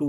2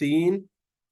3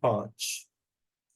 5।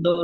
2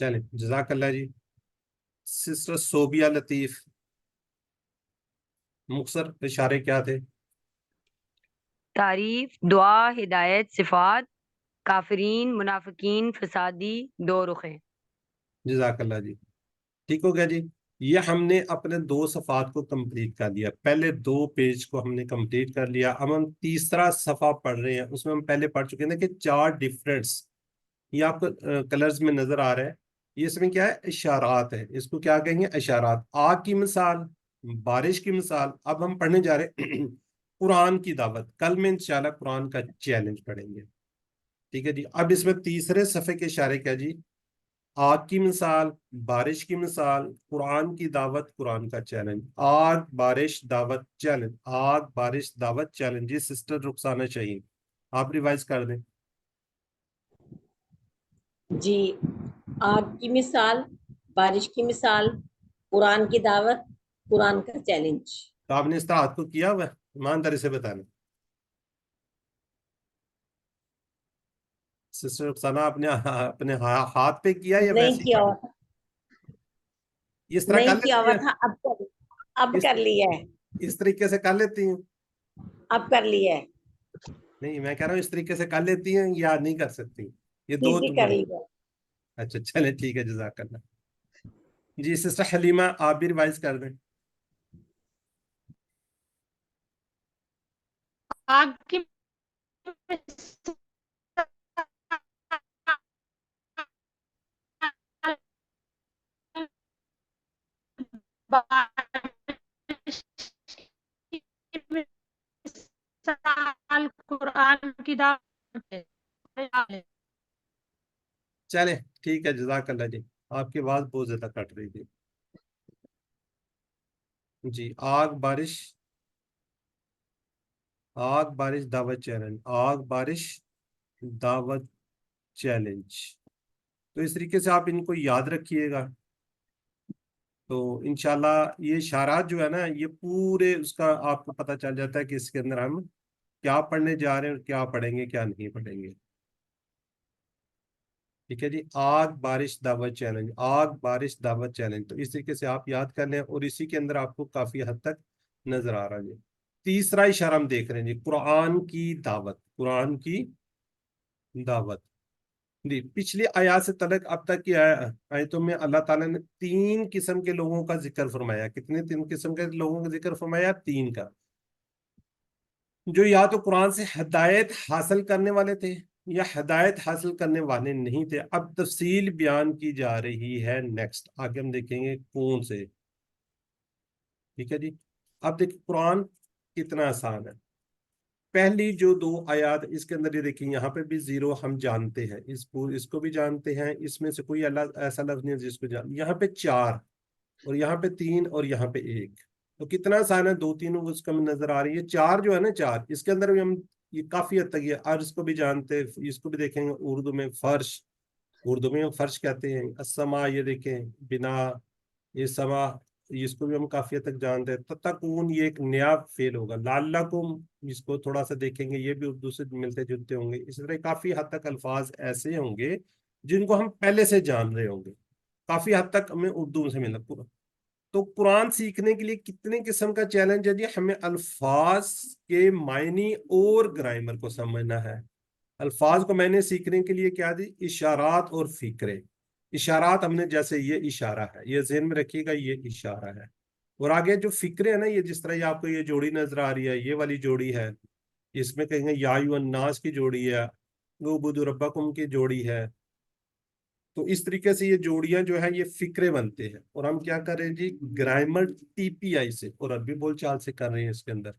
چلیں جزاک اللہ جی. سسٹر صوبیہ لطیف, مختصر اشارے کیا تھے؟ تعریف، دعا، ہدایت، صفات، کافرین، منافقین، فسادی، دو رخیں. جزاک اللہ جی. ٹھیک ہو گیا جی. یہ ہم نے اپنے 2 صفحات کو کمپلیٹ کر لیا, پہلے 2 پیج کو ہم نے کمپلیٹ کر لیا. اب ہم تیسرا صفحہ پڑھ رہے ہیں. اس میں ہم پہلے پڑھ چکے ہیں کہ 4 ڈفرینٹس, یہ آپ کو کلرز میں نظر آ رہا ہے. یہ اس میں کیا ہے؟ اشارات ہے. اس کو کیا کہیں گے؟ اشارات. آگ کی مثال, بارش کی مثال. اب ہم پڑھنے جا رہے ہیں قرآن کی دعوت. کل میں انشاءاللہ قرآن کا چیلنج پڑھیں گے. ٹھیک ہے جی. اب اس میں تیسرے صفحے کے اشارے کیا جی؟ آگ کی مثال, بارش کی مثال, قرآن کی دعوت, قرآن کا چیلنج. آگ, بارش, دعوت, چیلنج. آگ, بارش, دعوت, چیلنج. یہ سسٹر رخسانہ چاہیے, آپ ریوائز کر دیں. جی, آگ کی مثال, بارش کی مثال, قرآن کی دعوت, قرآن کا چیلنج. تو آپ نے اس طرح ہاتھ کو کیا ہوا ہے؟ ایمانداری سے بتانا. سسٹر رخسانہ آپ نے اپنے ہاتھ پہ کیا یا نہیں ویسے ہی کیا کر ہوا لیا؟ تھا, اس طرح کر نہیں کیا لیتی ہوا ہیں؟ تھا, اب کر لیا ہے, اس طریقے سے کر لیتی ہیں؟ اب کر لیا ہے. نہیں, میں کہہ رہا ہوں اس طریقے سے کر لیتی ہیں یا نہیں کر سکتی؟ یہ 2 ٹھیک ہے, کر لیا. اچھا چلیں ٹھیک ہے, جزاک اللہ. جی سسٹر حلیمہ آپ بھی ریوائز کر دیں. آگ کی قرآن کی دعوت. چلیں ٹھیک ہے, جزاک اللہ جی. آپ کی آواز بہت زیادہ کٹ رہی تھی. جی آگ, بارش, آگ, بارش, دعوت, چیلنج. آگ, بارش, دعوت, چیلنج. تو اس طریقے سے آپ ان کو یاد رکھیے گا. تو انشاءاللہ یہ اشارات جو ہے نا, یہ پورے اس کا آپ کو پتہ چل جاتا ہے کہ اس کے اندر ہم کیا پڑھنے جا رہے ہیں اور کیا پڑھیں گے, کیا نہیں پڑھیں گے. ٹھیک ہے جی. آگ, بارش, دعوت, چیلنج. آگ, بارش, دعوت, چیلنج. تو اس طریقے سے آپ یاد کر لیں, اور اسی کے اندر آپ کو کافی حد تک نظر آ رہا ہے. جی تیسرا اشارہ ہم دیکھ رہے ہیں جی, قرآن کی دعوت. قرآن کی دعوت. جی پچھلی آیات سے تعلق اب تک کی آیتوں میں اللہ تعالیٰ نے 3 قسم کے لوگوں کا ذکر فرمایا. کتنے 3 قسم کے لوگوں کا ذکر فرمایا؟ 3 کا. جو یا تو قرآن سے ہدایت حاصل کرنے والے تھے یا ہدایت حاصل کرنے والے نہیں تھے. اب تفصیل بیان کی جا رہی ہے. نیکسٹ آگے ہم دیکھیں گے کون سے. ٹھیک ہے جی. اب دیکھیں قرآن کتنا آسان ہے. پہلی جو 2 آیات اس کے اندر یہ دیکھیں, یہاں پہ بھی 0 ہم جانتے ہیں, اس کو بھی جانتے ہیں. اس میں سے کوئی ایسا لفظ نہیں ہے جس کو یہاں پہ 4 اور یہاں پہ 3 اور یہاں پہ 1. تو کتنا آسان ہے, 2 3 اس کا نظر آ رہی ہے. 4 جو ہے نا, 4 اس کے اندر بھی ہم یہ کافی حد تک یہ عرض کو بھی جانتے ہیں. اس کو بھی دیکھیں گے اردو میں فرش, اردو میں فرش کہتے ہیں. السما, یہ دیکھیں بنا, یہ سما, اس کو بھی ہم کافی حد تک جانتے ہیں. تتقون یہ ایک نیا فعل ہوگا. لعلکم اس کو تھوڑا سا دیکھیں گے, یہ بھی اردو سے ملتے جلتے ہوں گے. اسی طرح کافی حد تک الفاظ ایسے ہوں گے جن کو ہم پہلے سے جان رہے ہوں گے. کافی حد تک ہمیں اردو سے ملا پورا. تو قرآن سیکھنے کے لیے کتنے قسم کا چیلنج ہے جی؟ ہمیں الفاظ کے معنی اور گرامر کو سمجھنا ہے. الفاظ کو معنی سیکھنے کے لیے کیا دی؟ اشارات اور فکرے. اشارات ہم نے جیسے یہ اشارہ ہے, یہ ذہن میں رکھیے گا, یہ اشارہ ہے. اور آگے جو فکرے ہیں نا, یہ جس طرح یہ آپ کو یہ جوڑی نظر آ رہی ہے, یہ والی جوڑی ہے, اس میں کہیں گے یا ایھا الناس کی جوڑی ہے, اعبدوا ربکم کی جوڑی ہے. تو اس طریقے سے یہ جوڑیاں جو ہیں یہ فکرے بنتے ہیں. اور ہم کیا کر رہے ہیں جی؟ گرامر TPI سے اور عربی بول چال سے کر رہے ہیں اس کے اندر.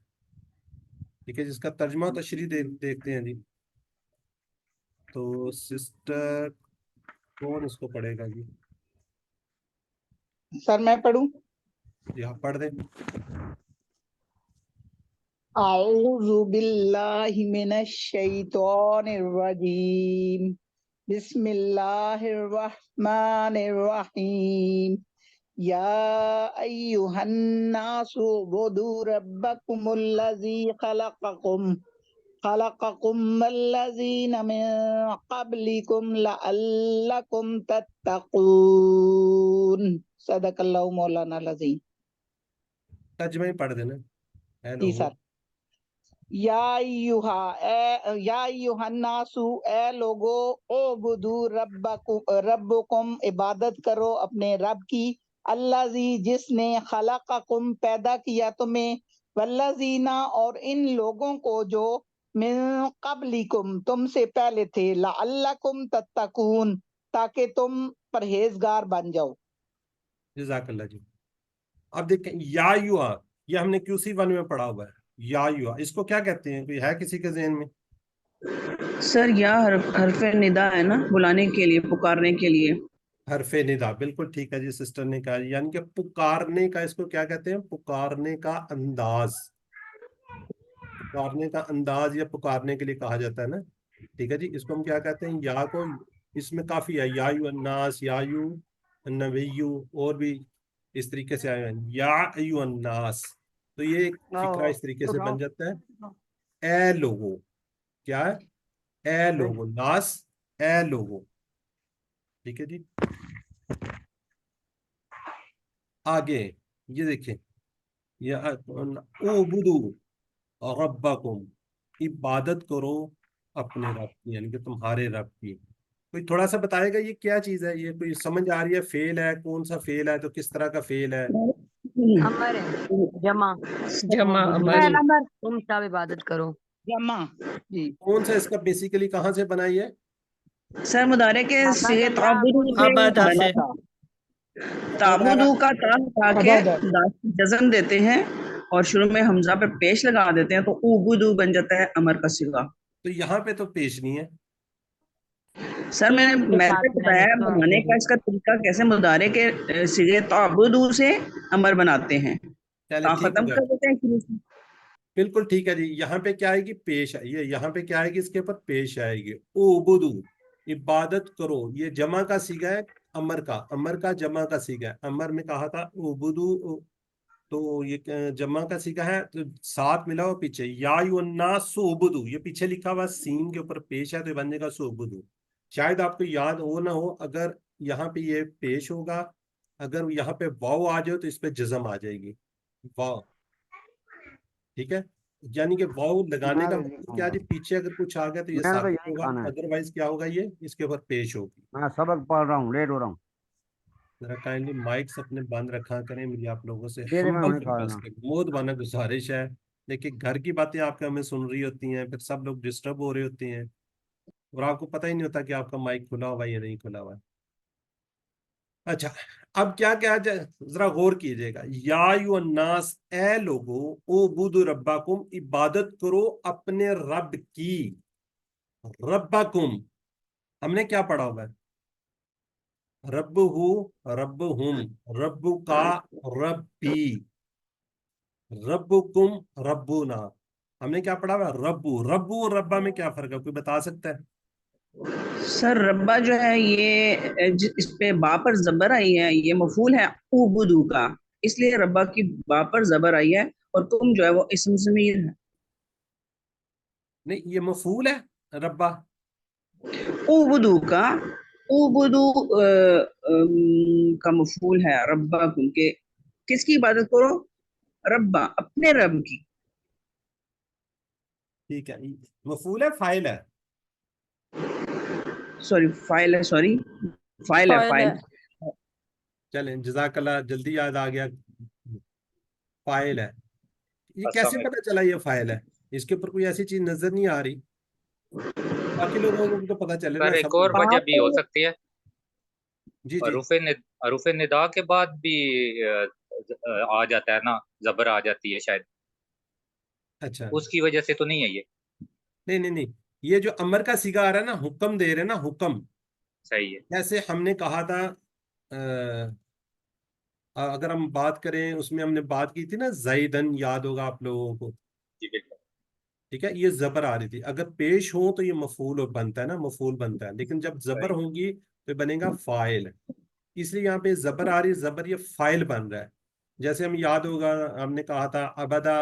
ٹھیک ہے, جس کا ترجمہ تشریح دیکھتے ہیں جی. تو سسٹر کون اس کو پڑھے گا جی؟ سر میں پڑھوں؟ جی آپ پڑھ دیں. اعوذ باللہ من الشیطان الرجیم, بسم اللہ الرحمن الرحیم. یا ایہا الناس اعبدوا ربکم الذی خلقکم خلقکم الذین من قبلکم لعلکم تتقون صدق اللہ مولانا العظیم. ترجمہ ہی پڑھ دینا. اے جی لوگو. سر. یا ایھا الناس اے لوگو اعبدو ربکم عبادت کرو اپنے رب کی الذی جس نے خلقکم پیدا کیا تمہیں والذین اور ان لوگوں کو جو من قبلکم تم سے پہلے تھے لعلکم تتقون تاکہ تم پرہیزگار بن جاؤ. جزاک اللہ جی. اب دیکھیں یا ایھا، یہ ہم نے QC1 میں پڑھا ہوا ہے. یا ایھا اس کو کیا کہتے ہیں؟ کوئی ہے کسی کے ذہن میں؟ سر یا حرف ندا ہے نا، بلانے کے لیے، پکارنے کے لیے. حرف ندا، بالکل ٹھیک ہے جی. سسٹر نے کہا یعنی کہ پکارنے کا، اس کو کیا کہتے ہیں؟ پکارنے کا انداز. پکارنے کا انداز یا پکارنے کے لیے کہا جاتا ہے نا. ٹھیک ہے جی. اس کو ہم کیا کہتے ہیں؟ یا کو اس میں کافی ہے. یا ایھا الناس، یا ایھا النبی، اور بھی اس طریقے سے آئے ہیں. یا ایھا الناس، تو یہ ایک فقرہ اس طریقے سے بن جاتا ہے. اے لوگو، کیا ہے؟ اے لوگو. ناس، اے لوگو. ٹھیک ہے جی. آگے یہ دیکھیں، یا اعبدو ربکم، عبادت کرو اپنے رب کی، یعنی کہ تمہارے رب کی. کوئی تھوڑا سا بتائے گا یہ کیا چیز ہے؟ یہ کوئی سمجھ آ رہی ہے؟ فعل ہے؟ کون سا فعل ہے؟ تو کس طرح کا فعل ہے؟ امر ہے، جمع. جمع اعبدو، امر. فعل امر. تم سب عبادت کرو. جمع. جی. کون سا اس کا بیسیکلی کہاں سے بنا ہے؟ سر مضارع کے صیغے تعبدو سے عبادہ بنا سے. تھا. تعبدو کا تا اٹھا کے عبادت. جزم دیتے ہیں اور شروع میں حمزہ پہ پیش لگا دیتے ہیں تو اعبدو بن جاتا ہے امر کا صیغہ. تو یہاں پہ تو پیش نہیں ہے. سر میں نے بتایا بنانے کا اس کا طریقہ کیسے مضارع کے صیغے تعبدو سے امر بناتے ہیں. چلے تا ٹھیک ختم ہے، کر دیتے ہیں شروع سے. بالکل ٹھیک ہے جی. یہاں پہ کیا آئے گی؟ پیش آئے. یہ یہاں پہ کیا آئے گی؟ اس کے اوپر پیش آئے گی. اعبدو، عبادت کرو. یہ جمع کا صیغہ ہے امر کا. امر کا جمع کا صیغہ ہے. امر میں کہا تھا اعبدو، تو یہ جمع کا صیغہ ہے. تو ساتھ ملا ہو پیچھے یا ایھا الناس اعبدو، یہ پیچھے لکھا ہوا سین کے اوپر پیش ہے تو بنے گا اعبدو. شاید آپ کو یاد ہو نہ ہو، اگر یہاں پہ یہ پیش ہوگا، اگر یہاں پہ واو آ جائے تو اس پہ جزم آ جائے گی. واو، ٹھیک ہے. یعنی کہ واو لگانے کا مطلب کیا جی؟ پیچھے اگر کچھ آ گیا تو یہ ثابت ہوگا، ادروائز کیا ہوگا؟ یہ اس کے اوپر پیش ہوگی. میں سبق پڑھ رہا ہوں، لیٹ ہو رہا ہوں. ذرا کائنڈلی مائکس اپنے بند رکھا کریں. مجھے آپ لوگوں سے دے دے میں ہمبل انہیں کھا ریکویسٹ ہے، بہت بانا گزارش ہے. دیکھیے گھر کی باتیں آپ کے ہمیں سن رہی ہوتی ہیں، پھر سب لوگ ڈسٹرب ہو رہے ہوتے ہیں اور آپ کو پتہ ہی نہیں ہوتا کہ آپ کا مائک کھلا ہوا ہے یا نہیں کھلا ہوا ہے. اچھا، اب کیا کیا جائے؟ ذرا غور کیجئے گا. یا ایھا الناس، اے لوگو، اعبدوا ربکم، عبادت کرو اپنے رب کی. ربکم ہم نے کیا پڑھا ہوا ہے؟ رب ہو، رب ہم، رب کا، ربی، ربکم، ربنا. ہم نے کیا پڑھا ہوا ہے؟ ربو. ربو اور ربا میں کیا فرق ہے؟ کوئی بتا سکتا ہے؟ سر ربا جو ہے یہ اس پہ با پر زبر آئی ہے، یہ مفعول ہے اعبدو کا، اس لیے ربا کی با پر زبر آئی ہے اور تم جو ہے وہ اسم ضمیر ہے. نہیں، یہ مفعول ہے ربا. اعبدو کا، اعبدو کا مفعول ہے ربا کے. کس کی عبادت کرو؟ ربا، اپنے رب کی. ٹھیک ہے، مفعول ہے فاعل ہے؟ سوری فائل ہے، سوری فائل ہے، فائل. چلیں جزاک اللہ، جلدی یاد آ گیا. فاعل ہے. یہ کیسے پتہ چلا یہ فاعل ہے؟ اس کے اوپر کوئی ایسی چیز نظر نہیں آ رہی. باقی لوگوں کو تو پتہ چلے نا. سر ایک اور وجہ بھی ہو سکتی ہے، جی جی. حروف ندا کے بعد بھی آ جاتا ہے نا، زبر آ جاتی ہے شاید، اچھا، اس کی وجہ سے تو نہیں ہے یہ. نہیں نہیں نہیں، یہ جو امر کا صیغہ آ رہا ہے نا، حکم دے رہے نا، حکم. صحیح ہے. جیسے ہم نے کہا تھا، اگر ہم بات کریں اس میں ہم نے بات کی تھی نا، زیدن، یاد ہوگا آپ لوگوں کو. جی بالکل. ٹھیک ہے، یہ زبر آ رہی تھی. اگر پیش ہو تو یہ مفعول بنتا ہے نا، مفعول بنتا ہے. لیکن جب زبر ہوگی تو بنے گا فاعل. اس لیے یہاں پہ زبر آ رہی ہے، زبر یہ فاعل بن رہا ہے. جیسے ہم یاد ہوگا ہم نے کہا تھا ابدا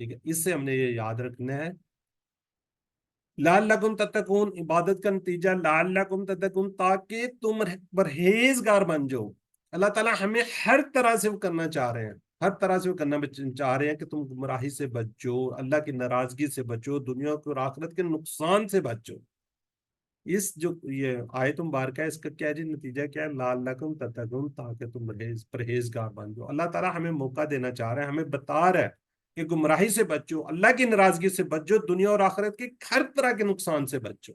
ٹھیک ہے، اس سے ہم نے یہ یاد رکھنا ہے. لعلکم تتقون، عبادت کا نتیجہ لعلکم تتقون، تاکہ تم پرہیزگار بن جاؤ. اللہ تعالیٰ ہمیں ہر طرح سے وہ کرنا چاہ رہے ہیں، ہر طرح سے وہ کرنا چاہ رہے ہیں کہ تم گمراہی سے بچو، اللہ کی ناراضگی سے بچو، دنیا اور آخرت کے نقصان سے بچو. اس جو یہ آیت مبارکہ ہے، اس کا کیا جی نتیجہ کیا ہے؟ لعلکم تتقون، تاکہ تم پرہیزگار بن جاؤ. اللہ تعالیٰ ہمیں موقع دینا چاہ رہا ہے، ہمیں بتا رہا ہے کہ گمراہی سے بچو، اللہ کی ناراضگی سے بچو، دنیا اور آخرت کے ہر طرح کے نقصان سے بچو.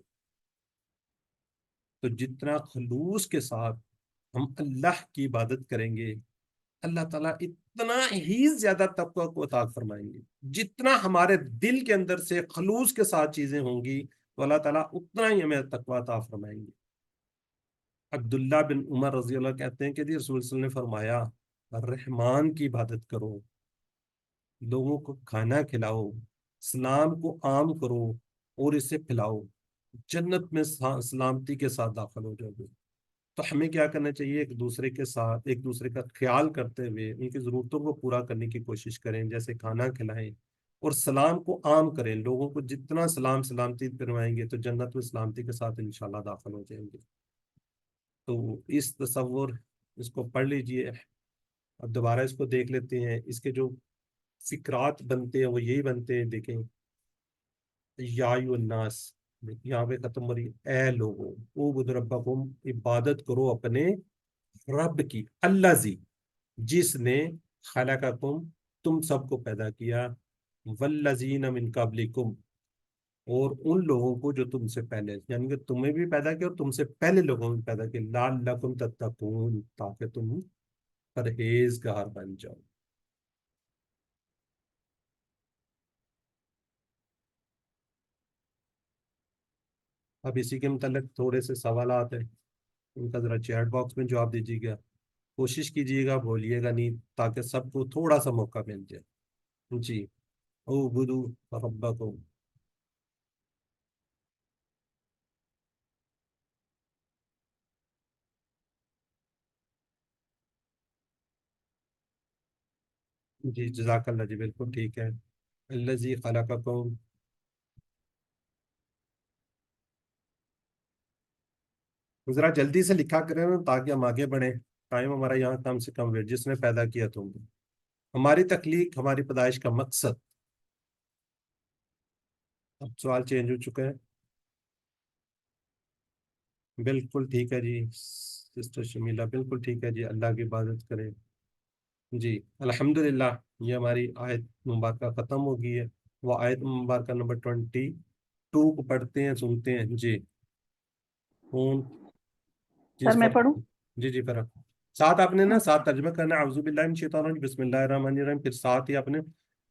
تو جتنا خلوص کے ساتھ ہم اللہ کی عبادت کریں گے، اللہ تعالیٰ اتنا ہی زیادہ تقوی کو عطا فرمائیں گے. جتنا ہمارے دل کے اندر سے خلوص کے ساتھ چیزیں ہوں گی تو اللہ تعالیٰ اتنا ہی ہمیں تقوی عطا فرمائیں گے. عبداللہ بن عمر رضی اللہ کہتے ہیں کہ جی رسول صلی اللہ علیہ وسلم نے فرمایا، رحمان کی عبادت کرو، لوگوں کو کھانا کھلاؤ، سلام کو عام کرو اور اسے پھیلاؤ، جنت میں سلامتی کے ساتھ داخل ہو جاؤ گے. تو ہمیں کیا کرنا چاہیے؟ ایک دوسرے کے ساتھ ایک دوسرے کا خیال کرتے ہوئے ان کی ضرورتوں کو پورا کرنے کی کوشش کریں، جیسے کھانا کھلائیں اور سلام کو عام کریں. لوگوں کو جتنا سلامتی پروائیں گے تو جنت میں سلامتی کے ساتھ انشاءاللہ داخل ہو جائیں گے. تو اس تصور اس کو پڑھ لیجئے. اب دوبارہ اس کو دیکھ لیتے ہیں. اس کے جو فکرات بنتے ہیں وہ یہی بنتے ہیں. دیکھیں، یا ایھا الناس، یہاں پہ ختم ہو رہی ہے، اے لوگوں، اعبدوا ربکم، عبادت کرو اپنے رب کی، الذی، جس نے خلقکم، تم سب کو پیدا کیا، والذین من قبلکم، اور ان لوگوں کو جو تم سے پہلے، یعنی کہ تمہیں بھی پیدا کیا اور تم سے پہلے لوگوں نے پیدا کیا، لعلکم تتقون، تاکہ تم پرہیزگار بن جاؤ. اب اسی کے متعلق تھوڑے سے سوالات ہیں، ان کا ذرا چیٹ باکس میں جواب دیجیے گا. کوشش کیجیے گا، بولیے گا نہیں، تاکہ سب کو تھوڑا سا موقع مل جائے. جی، اعبدوا ربکم. جی جزاک اللہ جی، بالکل ٹھیک ہے. الذی خلقکم. ذرا جلدی سے لکھا کریں نا تاکہ ہم آگے بڑھیں. ٹائم ہمارا یہاں کم سے کم ہے. جس نے پیدا کیا تم کو، ہماری تخلیق، ہماری پیدائش کا مقصد. اب سوال چینج ہو چکا ہے. بالکل ٹھیک ہے جی سسٹر شمیلہ، بالکل ٹھیک ہے جی. اللہ کی عبادت کریں. جی الحمدللہ، یہ ہماری آیت مبارکہ ختم ہو گئی ہے. وہ آیت مبارکہ نمبر 22 کو پڑھتے ہیں، سنتے ہیں. جی کون سر میں پڑھوں؟ جی جی پڑھو. ساتھ آپ نے نا ساتھ ترجمہ کرنا، اعوذ باللہ من الشیطان الرجیم، بسم اللہ الرحمن الرحیم. پھر ساتھ ہی آپ نے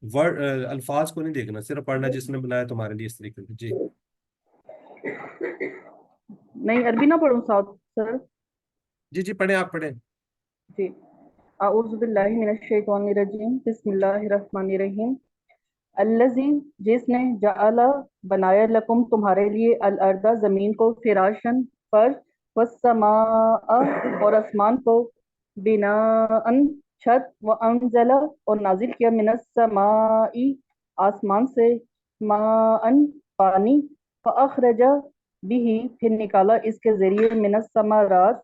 ورڈ الفاظ کو نہیں دیکھنا، صرف پڑھنا جس نے بنایا تمہارے لیے اس طریقے سے. جی نہیں عربی نہ پڑھوں ساتھ سر؟ جی جی پڑھیں، آپ پڑھیں. جی، اعوذ باللہ من الشیطان الرجیم، بسم اللہ الرحمن الرحیم. الذی، جس نے، جعل، بنایا، لکم، تمہارے لیے، الارض، زمین کو، فراشن، فرش، والسماء، اور آسمان کو، بناءً، چھت، وانزل، اور نازل کیا، من السماء، آسمان سے، ماءً، پانی، فاخرج بھی، پھر نکالا اس کے ذریعے، من الثمرات،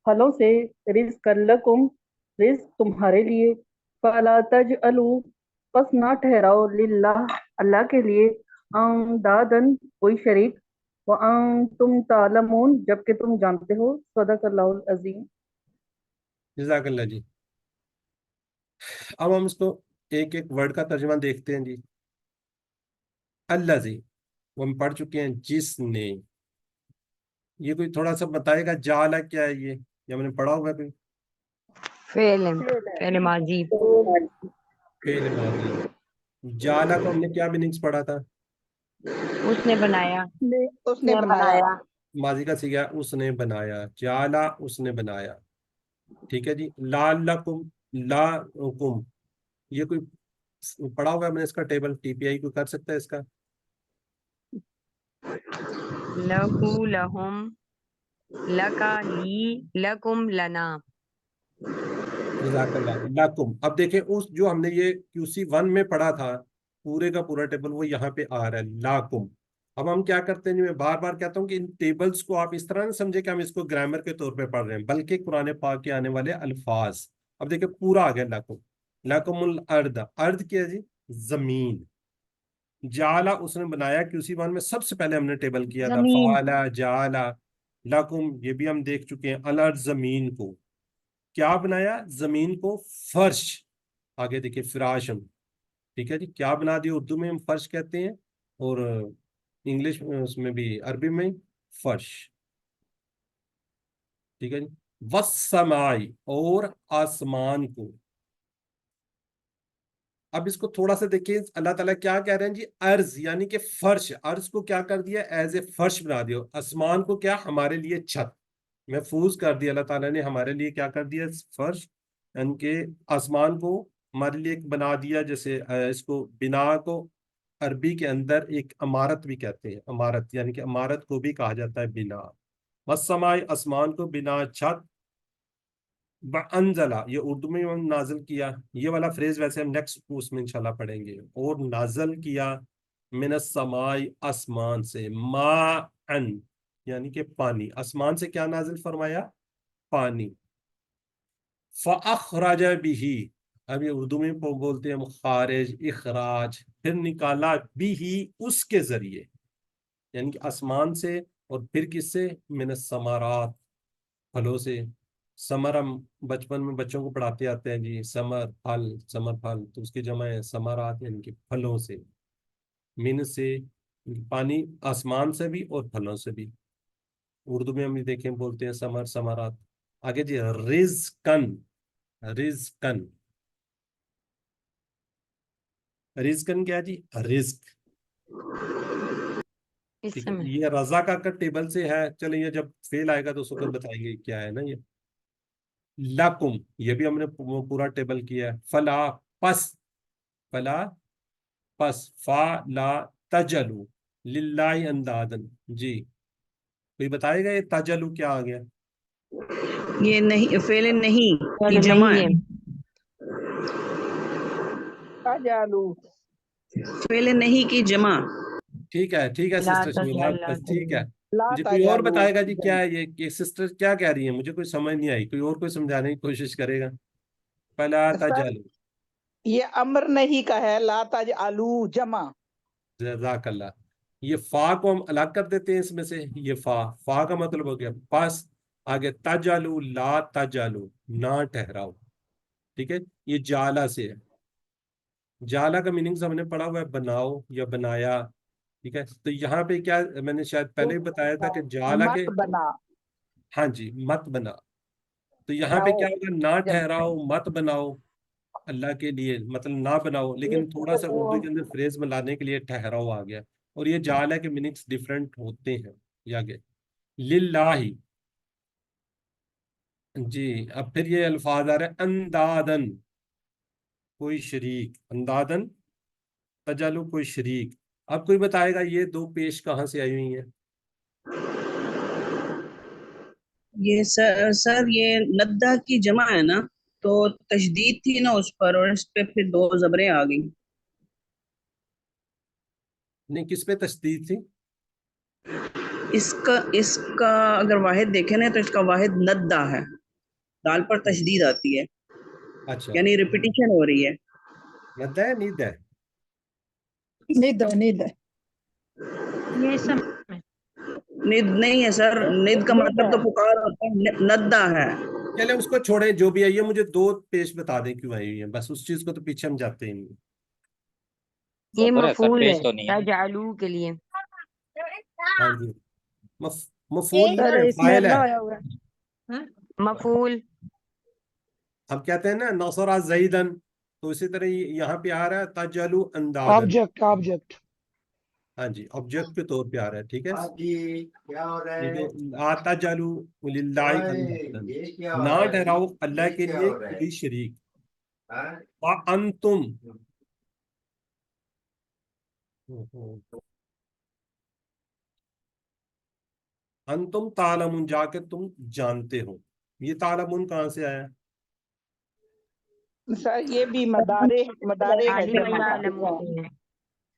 پھلوں سے، رزق لکم، رزق تمہارے لیے، فلا تجعلوا، پس نہ ٹھہراؤ، للہ، اللہ کے لیے، اندادن، کوئی شریک، وانتم تعلمون، جبکہ تم جانتے ہو. صدق اللہ العظیم. جزاک اللہ جی. اب ہم اس کو ایک ایک ورڈ کا ترجمہ دیکھتے ہیں. جی الذی، وہ ہم پڑھ چکے ہیں، جس نے. یہ کوئی تھوڑا سا بتائے گا جعل کیا ہے؟ یہ ہم نے پڑھا ہوگا کوئی؟ فعل ماضی. فعل ماضی. جعل کو ہم نے کیا میننگز پڑھا تھا؟ اس نے بنایا. اس نے بنایا. ماضی کا صیغہ اس نے بنایا. جعل، اس نے بنایا. ٹھیک ہے جی. لعلکم، لا حکم، یہ کوئی پڑھا ہوگا ہم نے اس کا ٹیبل؟ ٹی پی آئی کو کر سکتا ہے اس کا؟ لہو، لہم، لکا، لی، لکم، لنا. جزاک اللہ. لکم. اب دیکھیں اس جو ہم نے یہ QC 1 میں پڑھا تھا، پورے کا پورا ٹیبل وہ یہاں پہ آ رہا ہے لاکم. اب ہم کیا کرتے ہیں، میں بار بار کہتا ہوں کہ ان ٹیبلز کو آپ اس طرح نہ سمجھے کہ ہم اس کو گرامر کے طور پہ پڑھ رہے ہیں، بلکہ قرآن پاک کے آنے والے الفاظ. اب دیکھیں پورا آ گیا لاکم. لاکم الارض، ارض کیا ہے جی؟ زمین. جعلا اس نے بنایا کہ اسی بار میں سب سے پہلے ہم نے ٹیبل کیا تھا. زمین. فعلا جعلا لاکم، یہ بھی ہم دیکھ چکے ہیں. الارض، زمین کو کیا بنایا؟ زمین کو فرش. آگے دیکھیں فراشم. ٹھیک ہے جی، کیا بنا دیا؟ اردو میں ہم فرش کہتے ہیں، اور انگلش اس میں بھی عربی میں فرش. ٹھیک ہے جی. والسمائی، اور آسمان کو. اب اس کو تھوڑا سا دیکھیں، اللہ تعالیٰ کیا کہہ رہے ہیں جی؟ ارض یعنی کہ فرش. ارض کو کیا کر دیا؟ ایز اے فرش بنا دیا. آسمان کو کیا؟ ہمارے لیے چھت محفوظ کر دیا اللہ تعالیٰ نے. ہمارے لیے کیا کر دیا؟ فرش. یعنی کہ آسمان کو ہمارے لیے ایک بنا دیا. جیسے اس کو بنا کو عربی کے اندر ایک عمارت بھی کہتے ہیں. عمارت یعنی کہ عمارت کو بھی کہا جاتا ہے بنا. والسماء، آسمان کو، بنا چھت. انزلہ، یہ اردو میں ہم نازل کیا. یہ والا فریز ویسے ہم نیکسٹ کورس میں انشاءاللہ پڑھیں گے. اور نازل کیا من السماء، آسمان سے، ماءن یعنی کہ پانی. آسمان سے کیا نازل فرمایا؟ پانی. فاخرج به، اب یہ اردو میں بولتے ہیں خارج، اخراج. پھر نکالا بھی اس کے ذریعے، یعنی کہ آسمان سے، اور پھر کس سے؟ من الثمرات، پھلوں سے. ثمر ہم بچپن میں بچوں کو پڑھاتے آتے ہیں جی، ثمر پھل، ثمر پھل، تو اس کی جمع ہے ثمرات، یعنی کہ پھلوں سے. من سے پانی، آسمان سے بھی اور پھلوں سے بھی. اردو میں ہم یہ دیکھیں بولتے ہیں ثمر، ثمرات. آگے جی رزقن. رزقن، رزقن کیا جی؟ رزق. اس ٹھیک ہے، میں یہ رضا کا ٹیبل سے ہے. چلیں یہ جب فیل آئے گا تو اس وقت بتائیں گے کیا ہے نا. یہ لکم، یہ بھی ہم نے پورا ٹیبل کیا ہے. فلا، پس. فلا، پس. فا لا تجلو للہ اندادن. جی کوئی بتائے گا یہ تجلو کیا آ گیا؟ یہ نہیں، فعل نہیں کی پہلے جمع نہیں ہے. تجالو. فعل نہیں کی جمع. ٹھیک ہے، ٹھیک ہے لا سسٹر شمیلا، تجعل، لا بس ٹھیک ہے. لا مجھے کوئی اور تجالو. بتائے گا جی کیا ہے یہ؟ کہ سسٹر کیا کہہ رہی ہیں؟ مجھے کوئی سمجھ نہیں آئی. کوئی اور کوئی سمجھانے کی کوشش کرے گا. فلا سر تجلو. یہ امر نہیں کا ہے، لا تجالو جمع. جزاک اللہ. یہ فا کو ہم الگ کر دیتے ہیں اس میں سے. یہ فا، فا کا مطلب ہو گیا پس. آگے تجالو، لا تجالو، نہ ٹھہراؤ. ٹھیک ہے، یہ جالا سے ہے. جالا کا میننگز ہم نے پڑھا ہوا ہے بناؤ یا بنایا. ٹھیک ہے، تو یہاں پہ کیا میں نے شاید پہلے ہی بتایا تھا کہ جالا کے، مت بنا. ہاں جی، مت بنا. تو یہاں پہ رہو. کیا ہوگا؟ نہ ٹھہراؤ، مت بناؤ اللہ کے لیے، مطلب نہ بناؤ. لیکن تھوڑا سا اردو کے اندر فریز میں لانے کے لیے ٹھہراؤ آ گیا. اور یہ جال ہے کہ میننگز ڈیفرنٹ ہوتے ہیں. یہ آگے للہ. جی اب پھر یہ الفاظ آ رہے ہیں اندادن، کوئی شریک. اندادن تجالو، کوئی شریک. اب کوئی بتائے گا یہ دو پیش کہاں سے آئی ہوئی ہیں؟ یہ سر یہ ندہ کی جمع ہے نا، تو تشدید تھی نا اس پر، اور اس پہ پھر دو زبریں آ گئی. نہیں، کس پہ تشدید تھی؟ اس کا اگر واحد دیکھیں نا تو اس کا واحد ندہ ہے، دال پر تشدید آتی ہے، اچھا، یعنی ریپیٹیشن ہو رہی ہے. ند ہے نید ہے؟ ند ند. یہ سب ند نہیں ہے سر، ند کا مطلب تو پکار ہوتا ہے، ندہ ہے. چلے اس کو چھوڑیں، جو بھی ہے. یہ مجھے دو پیش بتا دیں کیوں آئی ہوئی ہیں، بس اس چیز کو تو پیچھے ہم جاتے ہی نہیں. یہ زبر ہے سر، مفعول پیش ہے تو نہیں ہے. تجعلو کے لیے. ہاں جی، مفعول سر نہیں ہے، اس میں فاعل ہے. اللہ آیا ہوا ہے. مفعول. ہم کہتے ہیں نا نصر زیدن، تو اسی طرح یہاں پہ آ رہا ہے تجلو اندادن. Object object. ہاں جی، آبجیکٹ کے طور پہ آ رہا ہے. ٹھیک ہے، جی کیا ہو رہا ہے؟ لا تجلو للہ اندادن، یہ کیا ہو نہ رہا ہے؟ ٹھہراؤ اللہ یہ کے کیا لیے ہو رہا ہے؟ کوئی شریک. ہاں؟ وَأَنْتُمْ، انتم تعلمون، جا کے تم جانتے ہو. یہ تعلمون کہاں سے آیا؟ سر یہ بھی مدارے مدارے کا عالم جمع. یعلم ہوتے ہیں.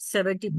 70%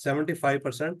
75%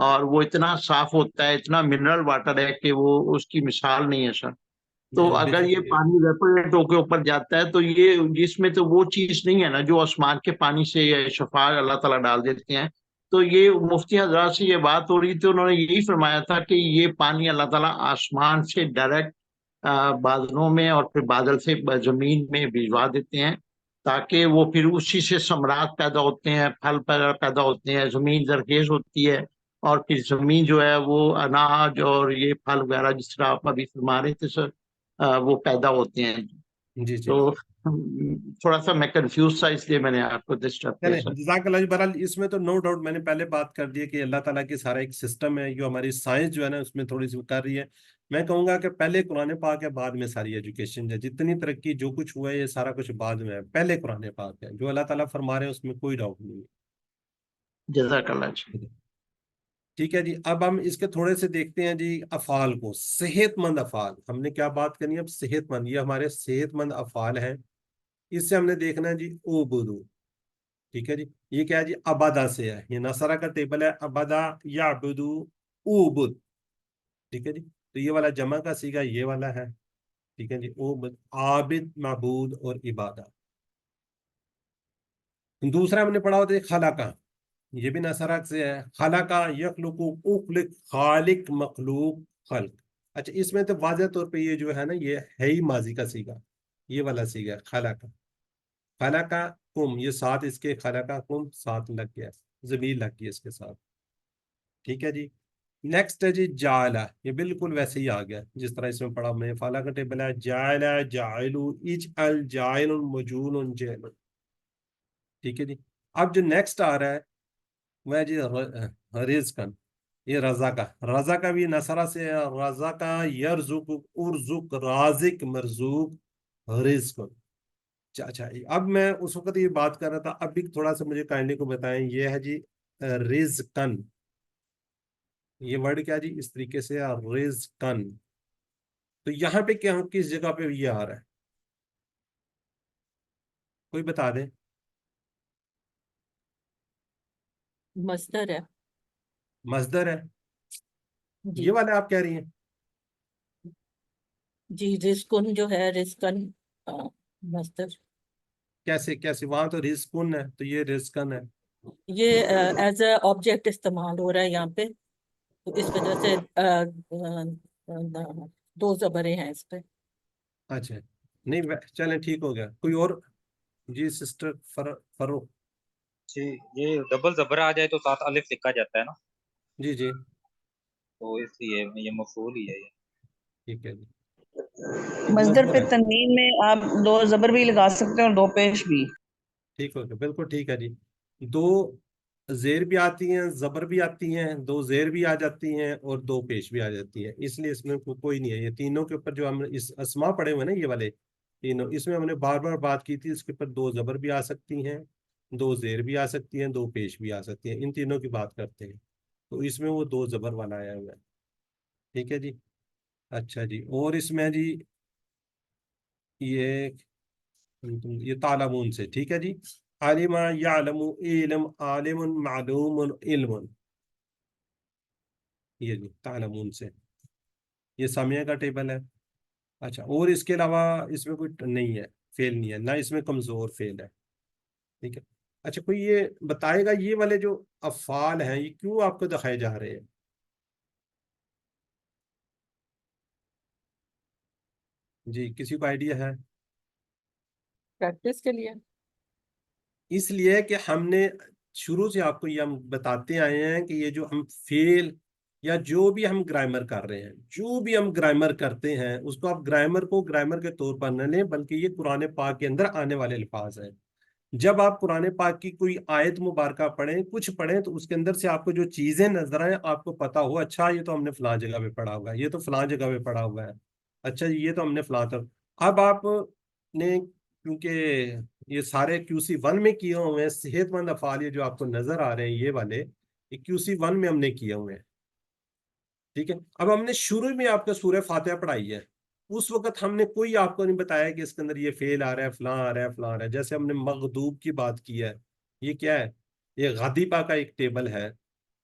اور وہ اتنا صاف ہوتا ہے, اتنا منرل واٹر ہے کہ وہ اس کی مثال نہیں ہے سر. تو اگر یہ پانی ویپوریٹ ہو کے اوپر جاتا ہے تو یہ جس میں تو وہ چیز نہیں ہے نا جو آسمان کے پانی سے شفا اللہ تعالیٰ ڈال دیتے ہیں. تو یہ مفتی حضرات سے یہ بات ہو رہی تھی, انہوں نے یہی فرمایا تھا کہ یہ پانی اللہ تعالیٰ آسمان سے ڈائریکٹ بادلوں میں اور پھر بادل سے زمین میں بھجوا دیتے ہیں, تاکہ وہ پھر اسی سے ثمرات پیدا ہوتے ہیں, پھل پیدا ہوتے ہیں, زمین زرخیز ہوتی ہے, اور پھر زمین جو ہے وہ اناج اور یہ پھل وغیرہ جس طرح آپ ابھی فرما رہے تھے سر وہ پیدا ہوتے ہیں. جی جی. تو تھوڑا سا میں کنفیوز تھا, اس لیے میں نے آپ کو ڈسٹرب کیا سر. جزاک اللہ. بہرحال اس میں تو نو ڈاؤٹ میں نے پہلے بات کر دی ہے کہ اللہ تعالیٰ کی سارا ایک سسٹم ہے, جو ہماری سائنس جو ہے نا اس میں تھوڑی سی کر رہی ہے. میں کہوں گا کہ پہلے قرآن پاک ہے, بعد میں ساری ایجوکیشن ہے. جتنی ترقی جو کچھ ہوا ہے یہ سارا کچھ بعد میں ہے, پہلے قرآن پاک ہے. جو اللہ تعالیٰ فرما رہے ہیں اس میں کوئی ڈاؤٹ نہیں ہے. جزاک اللہ جی. ٹھیک ہے جی. اب ہم اس کے تھوڑے سے دیکھتے ہیں جی افعال کو. صحت مند افعال ہم نے کیا بات کرنی ہے اب؟ صحت مند, یہ ہمارے صحت مند افعال ہیں. اس سے ہم نے دیکھنا ہے جی اوبدو. ٹھیک ہے جی. یہ کیا ہے جی؟ ابدا سے ہے, یہ نصرہ کا ٹیبل ہے. ابدا یعبدو اوبد. ٹھیک ہے جی. تو یہ والا جمع کا سیگا یہ والا ہے. ٹھیک ہے جی. اوبد, عابد, معبود اور عبادہ. دوسرا ہم نے پڑھا ہوتا ہے خلقہ, یہ بھی نصرہ سے ہے. خلقہ یخلق, اخلق, خالق, مخلوق, خلق. اچھا اس میں تو واضح طور پہ یہ جو ہے نا یہ ہے ہی ماضی کا سیگا, یہ والا سیگا خلقہ. خلقہ کم, یہ ساتھ اس کے خلقہ کم ساتھ لگ گیا, ضمیر لگ گیا اس کے ساتھ. ٹھیک ہے جی. نیکسٹ ہے جی جعلہ, یہ بالکل ویسے ہی آ گیا جس طرح اس میں پڑھا میں فعلا کا ٹیبل ہے. جعلہ, جاعلو, اجعل, جاعل, مجعول, جعل. ٹھیک ہے جی. اب جو نیکسٹ آ رہا ہے وہ ہے جی رزقن, یہ رضا کا. رضا کا بھی نصرہ سے ہے. رضا کا یرزق, ارزق, رازق, مرزوق, رزقن. اچھا اب میں اس وقت یہ بات کر رہا تھا, اب بھی تھوڑا سا مجھے کائنڈلی کو بتائیں. یہ ہے جی رزقن, یہ ورڈ کیا جی اس طریقے سے رزقن. تو یہاں پہ کیا کس جگہ پہ یہ آ رہا ہے, کوئی بتا دیں. مصدر ہے مصدر ہے جی. یہ والا آپ کہہ رہی ہیں. جی رزقن جو ہے رزقن مصدر. کیسے وہاں تو رزقن ہے تو یہ رزقن ہے. یہ ایز اے آبجیکٹ استعمال ہو رہا ہے یہاں پہ, تو اس وجہ سے دو زبریں ہیں اس پہ. اچھا نہیں چلیں ٹھیک ہو گیا. کوئی اور جی سسٹر فروخ. جی یہ ڈبل زبر آ جائے تو ساتھ الف لکھا جاتا ہے نا, جی جی تو اس لیے یہ مفعول ہی ہے. ٹھیک ہے جی. مصدر پہ تنوین میں آپ دو زبر بھی لگا سکتے ہیں اور دو پیش بھی. ٹھیک ہو گیا, بالکل ٹھیک ہے جی. دو زیر بھی آتی ہیں, زبر بھی آتی ہیں, دو زیر بھی آ جاتی ہیں اور دو پیش بھی آ جاتی ہیں. اس لیے اس میں کوئی نہیں ہے. یہ تینوں کے اوپر جو ہم اس اسما پڑھے ہوئے نا یہ والے تینوں, اس میں ہم نے بار بار بات کی تھی. اس کے اوپر دو زبر بھی آ سکتی ہیں, دو زیر بھی آ سکتی ہیں, دو پیش بھی آ سکتی ہیں. ان تینوں کی بات کرتے ہیں تو اس میں وہ دو زبر والا آیا ہوا ہے. ٹھیک ہے جی. اچھا جی. اور اس میں جی یہ تعلمون سے. ٹھیک ہے جی. عالم, یعلم, علم, عالم, معلوم, علم. یہ جی تعلمون سے, یہ سامیہ کا ٹیبل ہے. اچھا اور اس کے علاوہ اس میں کوئی نہیں ہے, فیل نہیں ہے, نہ اس میں کمزور فیل ہے. ٹھیک ہے. اچھا کوئی یہ بتائے گا یہ والے جو افعال ہیں یہ کیوں آپ کو دکھائے جا رہے ہیں؟ جی کسی کو آئیڈیا ہے؟ پریکٹس کے لیے. اس لیے کہ ہم نے شروع سے آپ کو یہ ہم بتاتے آئے ہیں کہ یہ جو ہم فیل یا جو بھی ہم گرامر کر رہے ہیں, جو بھی ہم گرامر کرتے ہیں اس کو آپ گرامر کو گرامر کے طور پر نہ لیں, بلکہ یہ قرآن پاک کے اندر آنے والے الفاظ ہیں. جب آپ قرآن پاک کی کوئی آیت مبارکہ پڑھیں, کچھ پڑھیں, تو اس کے اندر سے آپ کو جو چیزیں نظر آئیں آپ کو پتا ہو اچھا یہ تو ہم نے فلاں جگہ پہ پڑھا ہوا ہے, یہ تو فلاں جگہ پہ پڑھا ہوا ہے, اچھا یہ تو ہم نے فلاں تک. اب آپ نے کیونکہ یہ سارے QC1 میں کیے ہوئے ہیں, صحت مند افعال یہ جو آپ کو نظر آ رہے ہیں یہ والے یہ QC1 میں ہم نے کیے ہوئے ہیں. ٹھیک ہے. اب ہم نے شروع میں آپ کا سورہ فاتحہ پڑھائی ہے, اس وقت ہم نے کوئی آپ کو نہیں بتایا کہ اس کے اندر یہ فعل آ رہا ہے, فلاں آ رہا ہے, فلاں آ رہا ہے. جیسے ہم نے مغضوب کی بات کی ہے, یہ کیا ہے؟ یہ غاضبہ کا ایک ٹیبل ہے.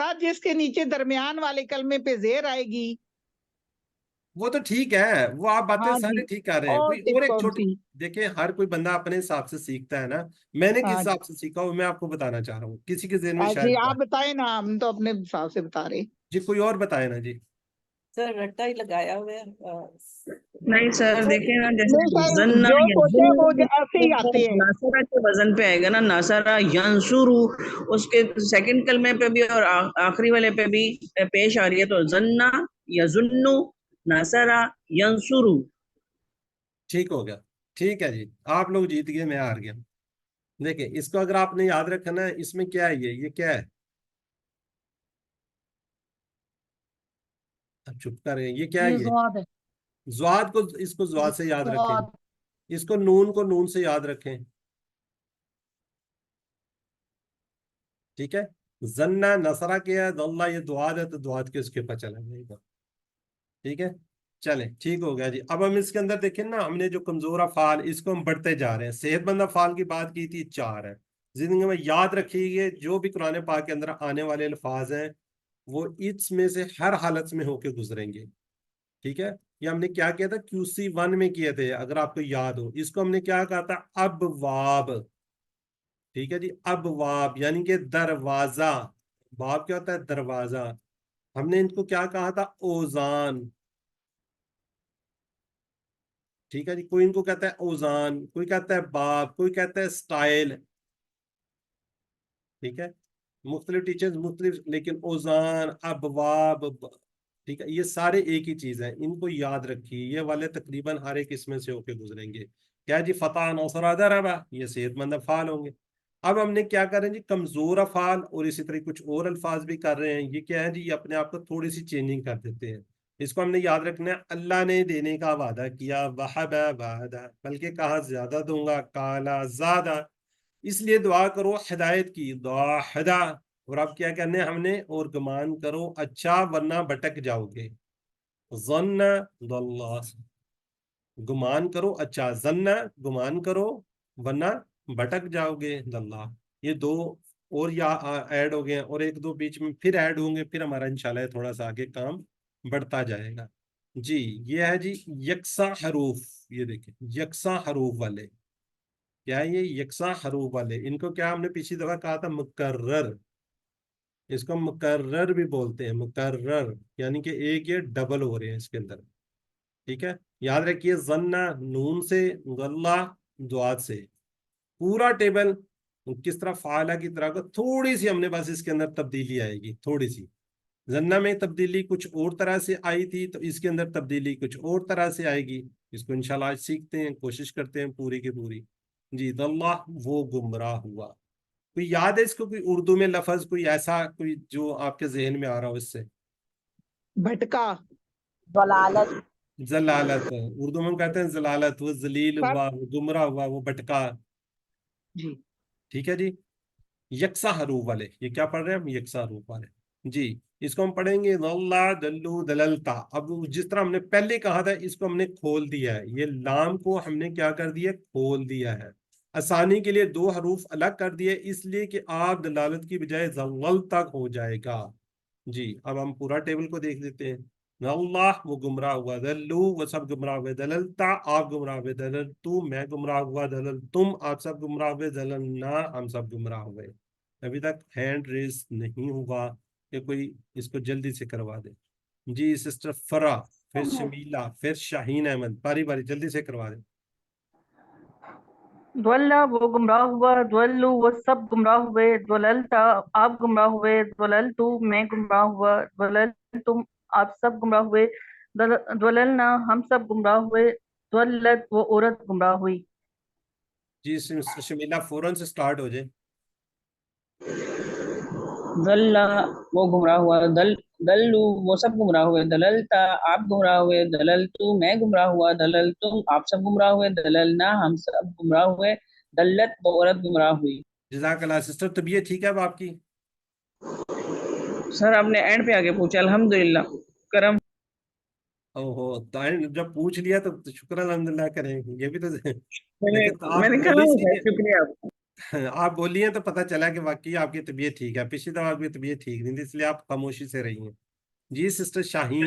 تا جس کے نیچے درمیان والے کلمے پہ زیر آئے گی. وہ تو ٹھیک ہے، وہ آپ باتیں ہاں سارے جی، ٹھیک کر رہے ہیں، اور کوئی اور ایک کون چھوٹی، سی؟ دیکھیں ہر کوئی بندہ اپنے حساب سے سیکھتا ہے نا، میں نے کس ہاں جی، حساب سے سیکھا وہ میں آپ کو بتانا چاہ رہا ہوں، کسی کے ذہن میں جی شاید آپ بتائیں نا، ہم تو اپنے حساب سے بتا رہے. جی کوئی اور بتائے نا جی. سر رٹا ہی لگایا ہوا ہے. نہیں سر دیکھیں نا، نہیں جیسے سر، زنا جو یا سوچے وہ ایسے ہی آتے ہیں. ناصرہ کے وزن پہ آئے گا نا، ناصرہ ینصرو، اس کے سیکنڈ کلمے پہ بھی اور آخری والے پہ بھی پیش آ رہی ہے، تو زنا یظنو ناصرہ ینصرو. ٹھیک ہو گیا، ٹھیک ہے جی، آپ لوگ جیت گئے، میں ہار گیا. دیکھیں اس کو اگر آپ نے یاد رکھنا ہے، اس میں کیا ہے، یہ کیا ہے، اب چپ کر رہے ہیں، یہ کیا ہے، یہ زواد ہے. زواد کو، اس کو زواد سے یاد رکھیں، زواد. اس کو نون سے یاد رکھیں. ٹھیک ہے، زنا نصرہ کیا ہے، اللہ یہ دعاد ہے، تو دعاد کے اس کے اوپر چلا جائے گا. ٹھیک ہے، چلیں ٹھیک ہو گیا جی. اب ہم اس کے اندر دیکھیں نا، ہم نے جو کمزور افعال اس کو ہم بڑھتے جا رہے ہیں. صحت مند افعال کی بات کی تھی، 4 ہے. زندگی میں یاد رکھیے، جو بھی قرآن پاک کے اندر آنے والے الفاظ ہیں وہ اس میں سے ہر حالت میں ہو کے گزریں گے. ٹھیک ہے، یہ ہم نے کیا کیا تھا، QC1 میں کیے تھے، اگر آپ کو یاد ہو. اس کو ہم نے کیا کہا تھا، ابواب. ٹھیک ہے جی، ابواب یعنی کہ دروازہ. باب کیا ہوتا ہے، دروازہ. ہم نے ان کو کیا کہا تھا، اوزان. ٹھیک ہے جی، کوئی ان کو کہتا ہے اوزان، کوئی کہتا ہے باب، کوئی کہتا ہے سٹائل. ٹھیک ہے، مختلف ٹیچرز مختلف، لیکن اوزان، ابواب، ٹھیک ہے، یہ سارے ایک ہی چیز ہیں. ان کو یاد رکھیے، یہ والے تقریباً ہر ایک اس میں سے ہو کے گزریں گے. کیا جی، فتح، نصر، ضربہ، یہ صحت مند افعال ہوں گے. اب ہم نے کیا کریں جی، کمزور افعال اور اسی طرح کچھ اور الفاظ بھی کر رہے ہیں. یہ کیا ہے جی، یہ اپنے آپ کو تھوڑی سی چینجنگ کر دیتے ہیں. اس کو ہم نے یاد رکھنا ہے، اللہ نے دینے کا وعدہ کیا، وہب وعدہ، بلکہ کہا زیادہ دوں گا، کالا زیادہ. اس لیے دعا کرو ہدایت کی، دعا ہدا. اور اب کیا کرنے ہم نے، اور گمان کرو اچھا ورنہ بھٹک جاؤ گے. ظن ضل، گمان کرو اچھا، ظن گمان کرو ورنہ بھٹک جاؤ گے، اللہ. یہ 2 اور یا ایڈ ہو گئے ہیں، اور 1 2 بیچ میں پھر ایڈ ہوں گے، پھر ہمارا انشاءاللہ تھوڑا سا آگے کام بڑھتا جائے گا. جی یہ ہے جی یکساں حروف. یہ دیکھیں یکساں حروف والے، کیا ہے یہ یکساں حروف والے. ان کو کیا ہم نے پچھلی دفعہ کہا تھا، مکرر. اس کو مکرر بھی بولتے ہیں، مکرر یعنی کہ ایک یہ ڈبل ہو رہے ہیں اس کے اندر. ٹھیک ہے، یاد رکھیے، ظنہ نون سے، غلہ دعات سے. پورا ٹیبل کس طرح فعالہ کی طرح کا، تھوڑی سی ہم نے بس اس کے اندر تبدیلی آئے گی، تھوڑی سی. ظنہ میں تبدیلی کچھ اور طرح سے آئی تھی، تو اس کے اندر تبدیلی کچھ اور طرح سے آئے گی. اس کو انشاءاللہ آج سیکھتے ہیں، کوشش کرتے ہیں پوری کی پوری. جی ضلہ، وہ گمراہ ہوا. کوئی یاد ہے اس کو، کوئی اردو میں لفظ کوئی ایسا کوئی جو آپ کے ذہن میں آ رہا ہو اس سے؟ بھٹکا. ضلالت. ضلالت، اردو میں ہم کہتے ہیں ضلالت. وہ ذلیل ہوا، وہ گمراہ ہوا، وہ بھٹکا. جی ٹھیک ہے جی، یکساں حروف والے. یہ کیا پڑھ رہے ہیں ہم، یکساں حروف والے. جی اس کو ہم پڑھیں گے ضلہ دلو دللتا. اب جس طرح ہم نے پہلے کہا تھا، اس کو ہم نے کھول دیا ہے. یہ لام کو ہم نے کیا کر دیا، کھول دیا ہے. آسانی کے لیے 2 حروف الگ کر دیے، اس لیے کہ آپ دلالت کی بجائے زول تک ہو جائے گا. جی اب ہم پورا ٹیبل کو دیکھ لیتے ہیں. اللہ، وہ گمراہ ہوا، دلو، وہ سب گمراہ ہوئے، دللتا، آپ گمراہ ہوئے، دللتو، میں گمراہ ہوا، دللتم، آپ سب گمراہ ہوئے، دللنا، ہم سب گمراہ ہوئے. ابھی تک ہینڈ ریز نہیں ہوا کہ کوئی اس کو جلدی سے کروا دے. جی سسٹر فرا، پھر شمیلا، پھر شاہین احمد، باری باری جلدی سے کروا دیں. دولہ، وہ گمراہ ہوا، دولو، وہ سب گمراہ ہوئے، دوللتا، آپ گمراہ ہوئے، دوللتو، میں گمراہ ہوا، دوللتم، آپ سب گمراہ ہوئے، دوللنا، ہم سب گمراہ ہوئے، دولت، وہ عورت گمراہ ہوئی. جی سسٹر شمیلا فوراً سے سٹارٹ ہو جائے. ضلع، وہ گمراہ ہوا، دلو، وہ سب گمراہ ہوئے، دللتا، آپ گمراہ ہوئے، دللتو، میں گمراہ ہوا، دللتم، آپ سب گمراہ ہوئے، دللنا، ہم سب گمراہ ہوئے، دلت، وہ عورت گمراہ ہوئی. جزاک اللہ سسٹر. طبیعت ٹھیک ہے اب آپ کی؟ سر آپ نے اینڈ پہ آگے پوچھا، الحمدللہ کرم. جب پوچھ لیا تو شکر الحمدللہ کریں. یہ بھی تو میں لیکن آپ نے بول کہا اس ہے لیے شکریہ آپ کا. آپ بولیے تو پتہ چلا کہ واقعی آپ کی طبیعت ٹھیک ہے، پچھلی دفعہ آپ کی طبیعت ٹھیک نہیں تھی اس لیے آپ خاموشی سے رہی ہیں. جی سسٹر شاہین.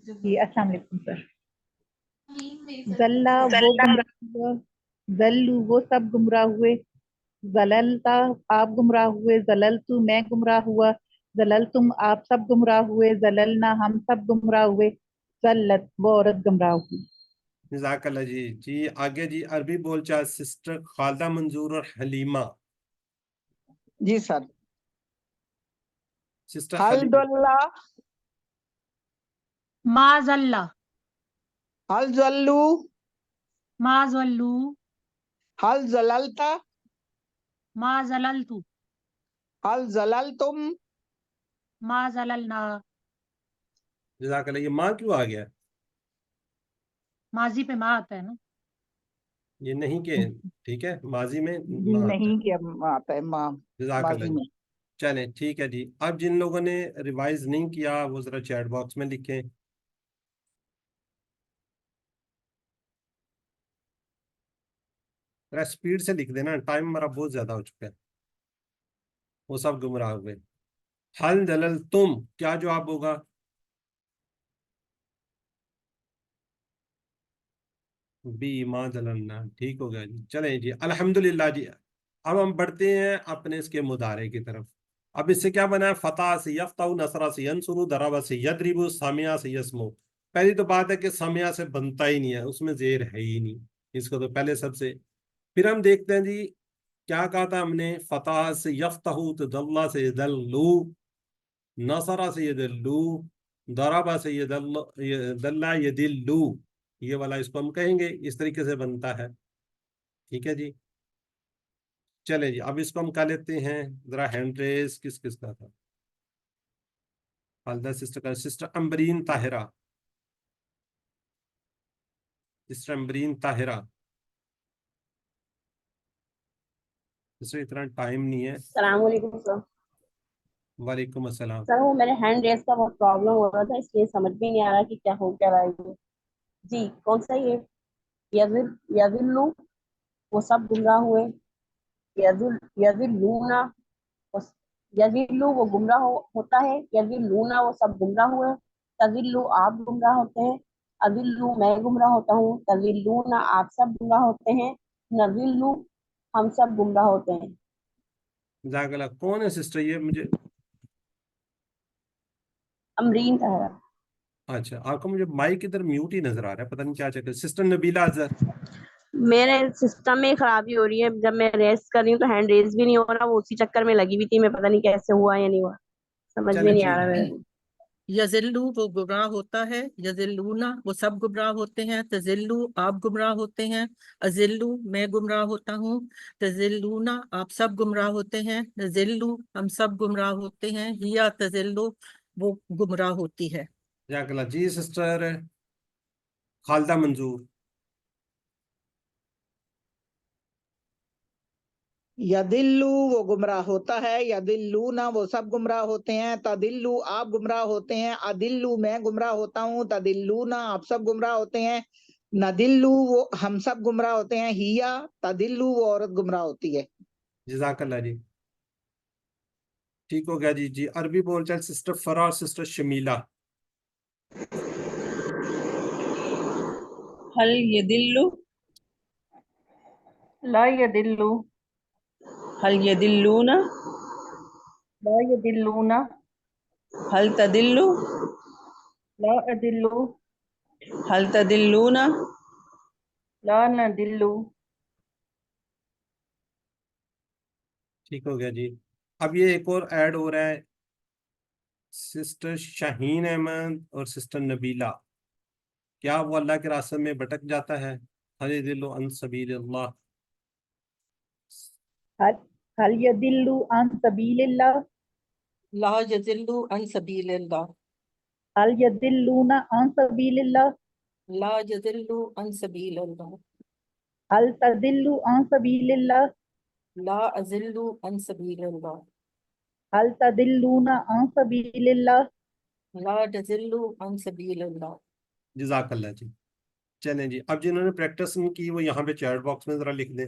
جی السلام علیکم سر. ذلہ وہ گمراہ ہوا، ذلو وہ سب گمراہ ہوئے، ذللتا آپ گمراہ ہوئے، ذللتو میں گمراہ ہوا، ذللتم آپ سب گمراہ ہوئے، ذللنا ہم سب گمراہ ہوئے، ذلت وہ عورت گمراہ ہوئی. جزاک اللہ جی. جی آگے جی عربی بول چال سسٹر خالدہ منظور اور حلیمہ. جی سر. سسٹر حل حلیمہ. دلہ، ما زل حل ذلو، ما زلو حل ذللتا، ما زللت حل ذللتم، ما زللنا. جزاک اللہ. یہ ماں کیوں آ گیا؟ ماضی پہ ما آتا ہے نا. یہ نہیں کہ ٹھیک ہے ماضی میں جی ماں آتا ہے. نہیں کیا آتا ہے ماں جزاک اللہ ماضی جی. میں. چلیں ٹھیک ہے جی. اب جن لوگوں نے ریوائز نہیں کیا وہ ذرا چیٹ باکس میں لکھیں. ذرا اسپیڈ سے لکھ دینا، ٹائم ہمارا بہت زیادہ ہو چکا ہے. وہ سب گمراہ ہوئے. حل دلل تم کیا جواب ہوگا؟ بی ما دللنا. ٹھیک ہو گیا جی. چلیں جی الحمدللہ جی. اب ہم بڑھتے ہیں اپنے اس کے مضارع کی طرف. اب اس سے کیا بنا ہے؟ فتح سے یفتح، نصرہ سے ینصرو، ضرب سے یضرب، سامعہ سے یسمو. پہلی تو بات ہے کہ سامعہ سے بنتا ہی نہیں ہے، اس میں زیر ہے ہی نہیں، اس کو تو پہلے سب سے. پھر ہم دیکھتے ہیں جی کیا کہا تھا ہم نے. فتح سے یفتح، تدلہ سے یدلو، نصرہ سے یدلو، ضرب سے یدلہ یدلو. یہ والا اس کو ہم کہیں گے، اس طریقے سے بنتا ہے. ٹھیک ہے جی. چلیں جی اب اس کو ہم کہہ لیتے ہیں. ذرا ہینڈ ریز کس کس کا تھا؟ خالدہ سسٹر کا. Sister Ambreen Tahira. Sister Ambreen Tahira. Sister اتنا ٹائم نہیں ہے. السلام علیکم سر. وعلیکم السلام. سر وہ میرے ہینڈ ریس کا بہت پرابلم ہو رہا تھا، اس لیے سمجھ بھی نہیں آ رہا کہ کیا ہو کیا رہا ہے. جی کون سا یہ یذلو وہ سب گمراہ ہوئے، یذلونا یذلو وہ گمراہ ہوتا ہے، یذلونا وہ سب گمراہ ہوئے، تذلو آپ گمراہ ہوتے ہیں، اذلو میں گمراہ ہوتا ہوں، تذلونا آپ سب گمراہ ہوتے ہیں، نذلو ہم سب گمراہ ہوتے ہیں. جزاک اللہ. کون ہے سسٹر یہ؟ مجھے امرین طاہرہ. اچھا آپ کو مجھے مائک ادھر میوٹ ہی نظر آ رہا ہے، پتہ نہیں کیا چکر. سسٹر نبیلہ اظہر. میرے سسٹم میں خرابی ہو رہی ہے، جب میں ریس کر رہی ہوں تو ہینڈ ریز بھی نہیں ہو رہا، وہ اسی چکر میں لگی ہوئی تھی، میں پتہ نہیں کیسے ہوا یا نہیں ہوا، سمجھ میں چلیں نہیں آ ٹھیک رہا ہے. میرے. یذلو وہ گمراہ ہوتا ہے، یذلونا وہ سب گمراہ ہوتے ہیں، تذلو آپ گمراہ ہوتے ہیں، ازلو میں گمراہ ہوتا ہوں، تذلونا آپ سب گمراہ ہوتے ہیں، نذلو ہم سب گمراہ ہوتے ہیں، ہیا تذلو وہ گمراہ ہوتی ہے. جزاک اللہ. جی سسٹر خالدہ منظور. یدلو وہ گمراہ ہوتا ہے، یدلونا وہ سب گمراہ ہوتے ہیں، تدلو آپ گمراہ ہوتے ہیں، ادلو میں گمراہ ہوتا ہوں، تدلونا آپ سب گمراہ ہوتے ہیں، ندلو وہ ہم سب گمراہ ہوتے ہیں، ہیا تدلو وہ عورت گمراہ ہوتی ہے. جزاک اللہ جی. ٹھیک ہو گیا جی. جی عربی بول چال سسٹر فرا اور سسٹر شمیلہ. هل يدل لا یدلو، هل يدلون لا یدلون، هل تدل لا ادلو، هل تدلون لا ندلو. ٹھیک ہو گیا جی. اب یہ ایک اور ایڈ ہو رہا ہے، سسٹر شاہین احمد اور سسٹر نبیلہ. کیا وہ اللہ کے راستے میں بھٹک جاتا ہے؟ حل یضل عن سبیل اللہ. هل یدلو عن سبیل اللہ، لا یذلو عن سبیل اللہ، هل یدلون عن سبیل اللہ، لا یذلو عن سبیل اللہ، هل تدلو عن سبیل اللہ، لا ازلو عن سبیل اللہ، هل تدلون عن سبیل اللہ. لا تزلو عن سبیل اللہ. جزاک اللہ جی. چلیں جی اب جنہوں نے پریکٹس نہیں کی وہ یہاں پہ چیٹ باکس میں ذرا لکھ دیں.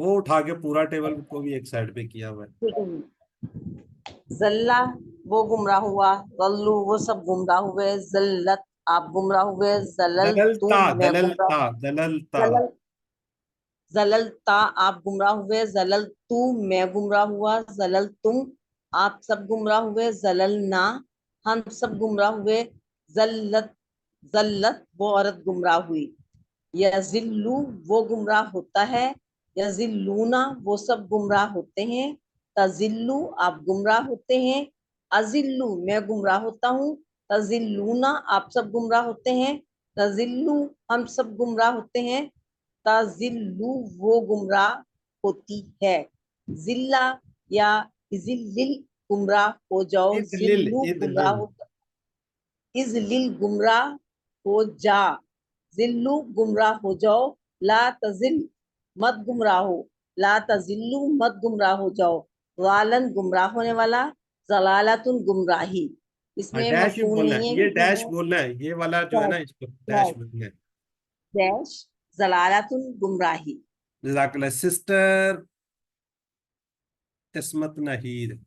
وہ اٹھا کے پورا ٹیبل کو بھی ایک سائڈ پہ کیا ہوا ہے. ذلہ وہ گمراہ ہوا، ضلوا وہ سب گمراہ ہوئے، ذلت آپ گمراہ ہوئے، زللت میں گمراہ، دللتا زللتا آپ گمراہ ہوئے، زللت میں گمراہ ہوا، زللتم آپ سب گمراہ ہوئے، زللنا ہم سب گمراہ ہوئے، زلت وہ عورت گمراہ ہوئی، یذلو وہ گمراہ ہوتا ہے، یذلونا وہ سب گمراہ ہوتے ہیں، تذلو آپ گمراہ ہوتے ہیں، ازلو میں گمراہ ہوتا ہوں، تذلونا آپ سب گمراہ ہوتے ہیں، تذلو ہم سب گمراہ ہوتے ہیں، تذلو وہ گمراہ ہوتی ہے، ذلہ یا ذلل گمراہ ہو جاؤ، ذلو گمراہ ہو، اذلل گمراہ ہو جا، ذلو گمراہ ہو جاؤ، لا تذل مت گمراہ ہو، لا تذلو مت گمراہ ہو جاؤ، ضالن گمراہ ہونے والا، ضلالتن گمراہی، اس میں ڈیش بھی مفعول بولنا نہیں ہے، ہے یہ ڈیش کیونکہ بولنا ہے، یہ والا جو ہے نا اس کو ڈیش بولنا ہے. ڈیش ضلالتن گمراہی. جزاک اللہ. سسٹر عصمت نہید.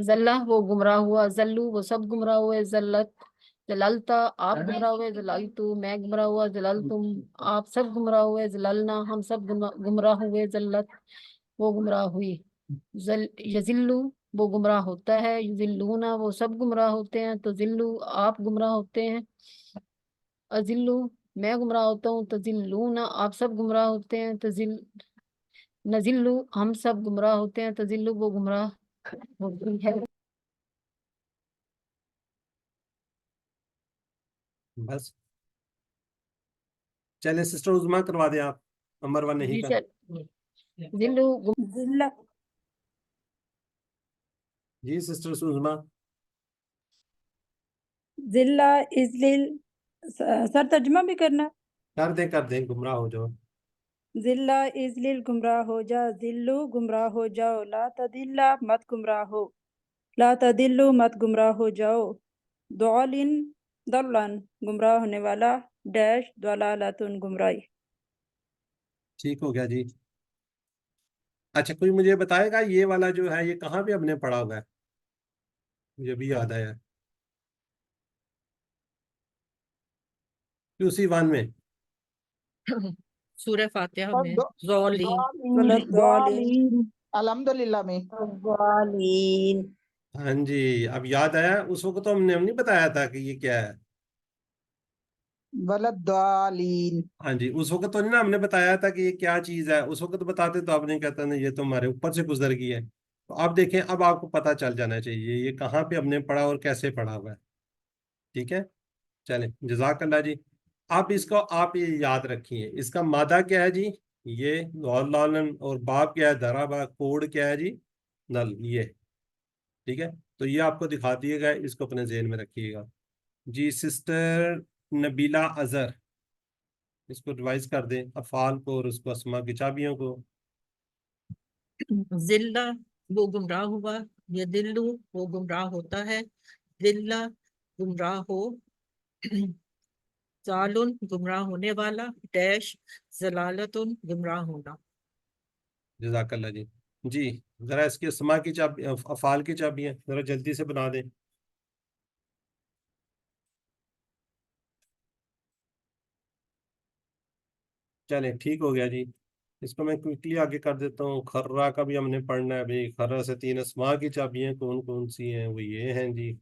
ذلہ وہ گمراہ ہوا، ذلو وہ سب گمراہ ہوئے، ذلت ذللتا آپ گمراہ ہوئے، ذللتو میں گمراہ ہوا، ذللتم آپ سب گمراہ ہوئے، ذللنا ہم سب گمراہ ہوئے، ذلت وہ گمراہ ہوئی، یذلو وہ گمراہ ہوتا ہے، یذلونا وہ سب گمراہ ہوتے ہیں، تذلو آپ گمراہ ہوتے ہیں، ازلو میں گمراہ ہوتا ہوں، تذلونا آپ سب گمراہ ہوتے ہیں، نزلو ہم سب گمراہ ہوتے ہیں، تذلو وہ گمراہ ہوتی ہے. بس چلے سسٹر عظما کروا دیں آپ نمبر 1 نہیں جی کا. سر ذلو ذلہ جی سسٹر عظما. ذلہ اذلل سر ترجمہ بھی کرنا. کر دیں گمراہ ہو جاؤ. ذلہ اذلل گمراہ ہو جا، ذلو گمراہ ہو جاؤ، لا تذلہ مت گمراہ ہو، لا تذلو مت گمراہ ہو جاؤ، ضالن ضلن گمراہ ہونے والا، ڈیش ضلالتن گمراہی. ٹھیک ہو گیا جی. اچھا کوئی مجھے بتائے گا یہ والا جو ہے یہ کہاں پہ ہم نے پڑھا ہوا ہے؟ مجھے بھی یاد آیا QC1 میں. سورہ فاتحہ میں ضالین الحمدللہ میں ضالین. ہاں جی اب یاد آیا. اس وقت تو ہم نے نہیں بتایا تھا کہ یہ کیا ہے. ولدالین. ہاں جی اس وقت تو نہیں نا ہم نے بتایا تھا کہ یہ کیا چیز ہے. اس وقت بتاتے تو آپ نے کہتا نا یہ تو ہمارے اوپر سے گزر گئی ہے. تو آپ دیکھیں اب آپ کو پتہ چل جانا چاہیے یہ کہاں پہ ہم نے پڑھا اور کیسے پڑھا ہوا ہے. ٹھیک ہے چلیں جزاک اللہ جی. آپ اس کو آپ یہ یاد رکھیے. اس کا مادہ کیا ہے جی؟ یہ لالن اور باب کیا ہے درابا، کوڈ کیا ہے جی؟ نل. یہ ٹھیک ہے تو یہ آپ کو دکھا دیے گا. اس کو اپنے ذہن میں رکھیے گا. جی سسٹر نبیلہ اظہر اس کو ریوائز کر دیں افعال کو اور اس کو اسما کی چابیوں کو. ذلہ وہ گمراہ ہوا، یذلو وہ گمراہ ہوتا ہے، ذلہ گمراہ ہو، ضالن گمراہ ہونے والا، ڈیش ضلالتن گمراہ ہونا. جزاک اللہ جی. جی ذرا اس کی اسما کی چابی افعال کی چابیاں ذرا جلدی سے بنا دیں. چلیں ٹھیک ہو گیا جی. اس کو میں کوئکلی آگے کر دیتا ہوں. خرہ کا بھی ہم نے پڑھنا ہے بھائی. خرہ سے 3 اسما کی چابیاں کون کون سی ہیں؟ وہ یہ ہیں جی.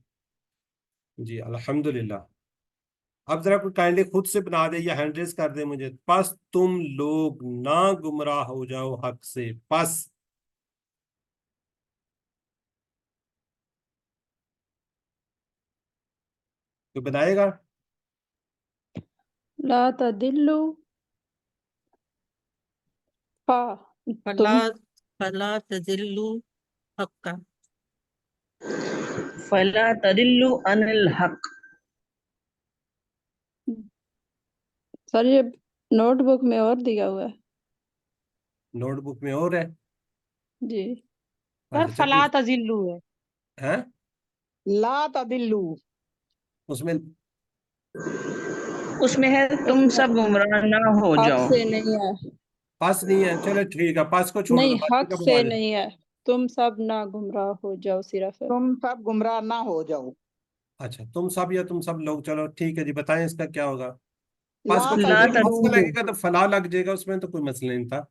جی الحمدللہ. اب ذرا کوئی کائنڈلی خود سے بنا دے یا ہینڈ ریز کر دے مجھے. پس تم لوگ نہ گمراہ ہو جاؤ حق سے. پس کوئی بتائے گا؟ لا تدلو فا فلا تذلوا حقا. فلا تدلوا عن الحق. سر یہ نوٹ بک میں اور دیا ہوا ہے. نوٹ بک میں اور ہے جی سر فلا تذلو ہے. ہیں لا تدلو اس میں اس میں ہے تم سب گمراہ نہ ہو حق جاؤ. سے نہیں ہے پس نہیں ہے، چلے ٹھیک ہے، پس کو چھوڑ دو، نہیں باقی حق کا سے بنا لیں. نہیں ہے تم سب نہ گمراہ ہو جاؤ صرف ہے تم سب گمراہ نہ ہو جاؤ. اچھا تم سب یا تم سب لوگ، چلو ٹھیک ہے جی، بتائیں اس کا کیا ہوگا. پس لا کو چھوڑ لا دو، پس کا تضلوا لگے گا تو فلا لگ جائے گا، اس میں تو کوئی مسئلہ نہیں تھا.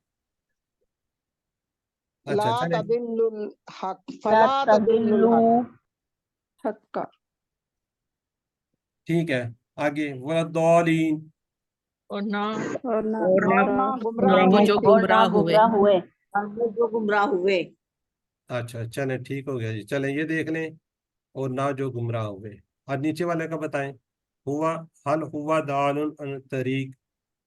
اچھا لا چلے تضلوا الحق لا فلا تضلوا الحق. تضلوا حق کا ٹھیک ہے. آگے والضالین. اور نہ اور نہ اور نہ اور نہ گمراہ وہ جو ہوئے اور نہ گمراہ ہوئے. گمراہ ہوئے. اور وہ جو گمراہ ہوئے. اچھا چلیں ٹھیک ہو گیا جی. چلیں یہ دیکھ لیں، اور نہ جو گمراہ ہوئے. اور نیچے والے کا بتائیں. ہوا حل ہوا دال عن طریق.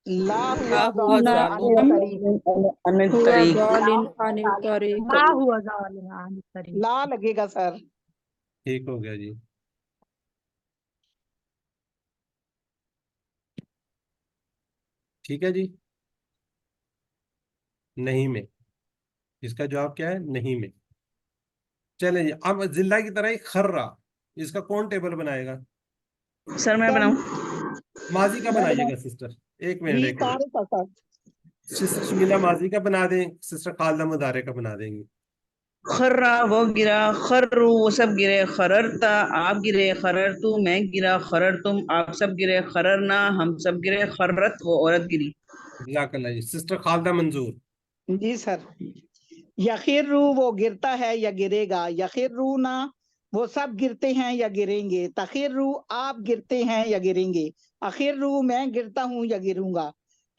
لا لا ہوا ہوا ضال عن ظالم الطریق. ہوا طریق. ضال عن الطریق ما هو ظالم عن الطريق. لا لگے گا سر. ٹھیک ہو گیا جی. ٹھیک ہے جی. نہیں میں، اس کا جواب کیا ہے؟ نہیں میں. چلیں جی. اب ضلع کی طرح ہی خرہ، اس کا کون ٹیبل بنائے گا؟ سر میں سر بناؤں؟ ماضی کا میں بنائیے بنا گا سسٹر. ایک منٹ جی ایک منٹ. سارے کا سر. سسٹر شمیلہ ماضی کا بنا دیں، سسٹر خالدہ مضارع کا بنا دیں گی. خرا وہ گرا، خرو وہ سب گرے، خررتا آپ گرے، خررتو میں گرا، خرر تم آپ سب گرے، خررنا ہم سب گرے، خررت وہ عورت گری. جزاک اللہ جی. سسٹر خالدہ منظور. جی سر. یخرو وہ گرتا ہے یا گرے گا، یخرونا وہ سب گرتے ہیں یا گریں گے، تخرو آپ گرتے ہیں یا گریں گے، اخرو میں گرتا ہوں یا گروں گا،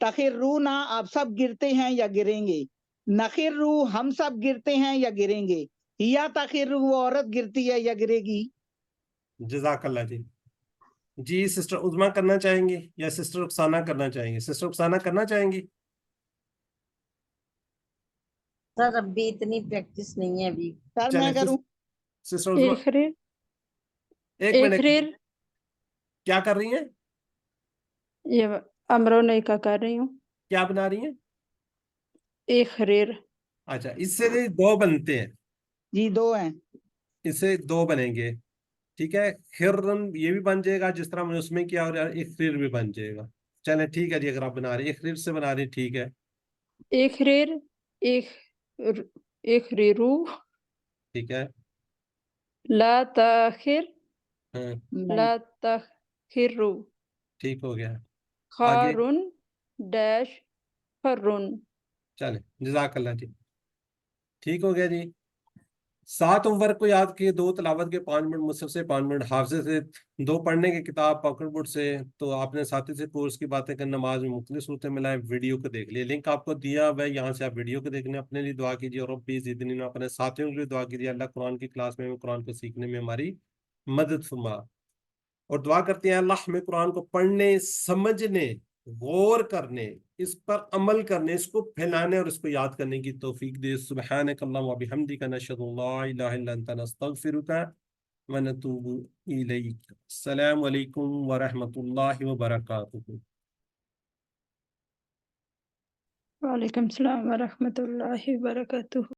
تخرونا آپ سب گرتے ہیں یا گریں گے، نخرو ہم سب گرتے ہیں یا گریں گے، یا تخرو وہ عورت گرتی ہے یا گرے گی. جزاک اللہ جی. جی سسٹر عظما کرنا چاہیں گی یا سسٹر رخسانہ کرنا چاہیں گی؟ سسٹر رخسانہ کرنا چاہیں گی. سر ابھی اتنی پریکٹس نہیں ہے ابھی. سر چلیں میں کروں. سسٹر عظما. ایک ایک منٹ، ریر کیا کر رہی ہیں؟ یہ امرو نہیں کا کر رہی ہوں. کیا بنا رہی ہیں؟ ایک ریر اچھا اس سے بھی دو بنتے ہیں، جی دو ہیں. اس سے دو بنیں گے. ٹھیک ہے. خرن یہ بھی بن جائے گا جس طرح میں نے اس میں کیا، اور اخریر بھی بن جائے گا. چلیں ٹھیک ہے جی. اگر آپ بنا رہی ہیں اخریر سے بنا رہی ہیں، ٹھیک ہے. ایک ریر ایک ریرو ٹھیک ہے. لا تاخر ہاں لا تخرو ٹھیک ہو گیا. آگے خارن ڈیش خرن. چلیں جزاک اللہ جی. ٹھیک ہو گیا جی. 7 ہوم ورک کو یاد کیے، 2 تلاوت کے 5 منٹ، مصحف سے 5 منٹ، حافظے سے 2 پڑھنے کی کتاب پاکٹ بک سے. تو آپ نے ساتھی سے کورس کی باتیں کرنا، نماز میں مختلف صورتیں ملائیں، ویڈیو کو دیکھ لیے. لنک آپ کو دیا ہوا ہے، یہاں سے آپ ویڈیو کو دیکھنے. اپنے لیے دعا کیجیے، اور ربی زدنی علما، اپنے ساتھیوں کے لیے دعا کیجیے. اللہ قرآن کی کلاس میں قرآن کو سیکھنے میں ہماری مدد فرما. اور دعا کرتے ہیں اللہ ہمیں قرآن کو پڑھنے، سمجھنے، غور کرنے، اس پر عمل کرنے، اس کو پھیلانے اور اس کو یاد کرنے کی توفیق دے. سبحانک اللہم و بحمدک، نشہد ان لا الہ الا انت، نستغفرک و نتوب الیک. السلام علیکم ورحمۃ اللہ وبرکاتہ. وعلیکم السلام ورحمۃ اللہ وبرکاتہ.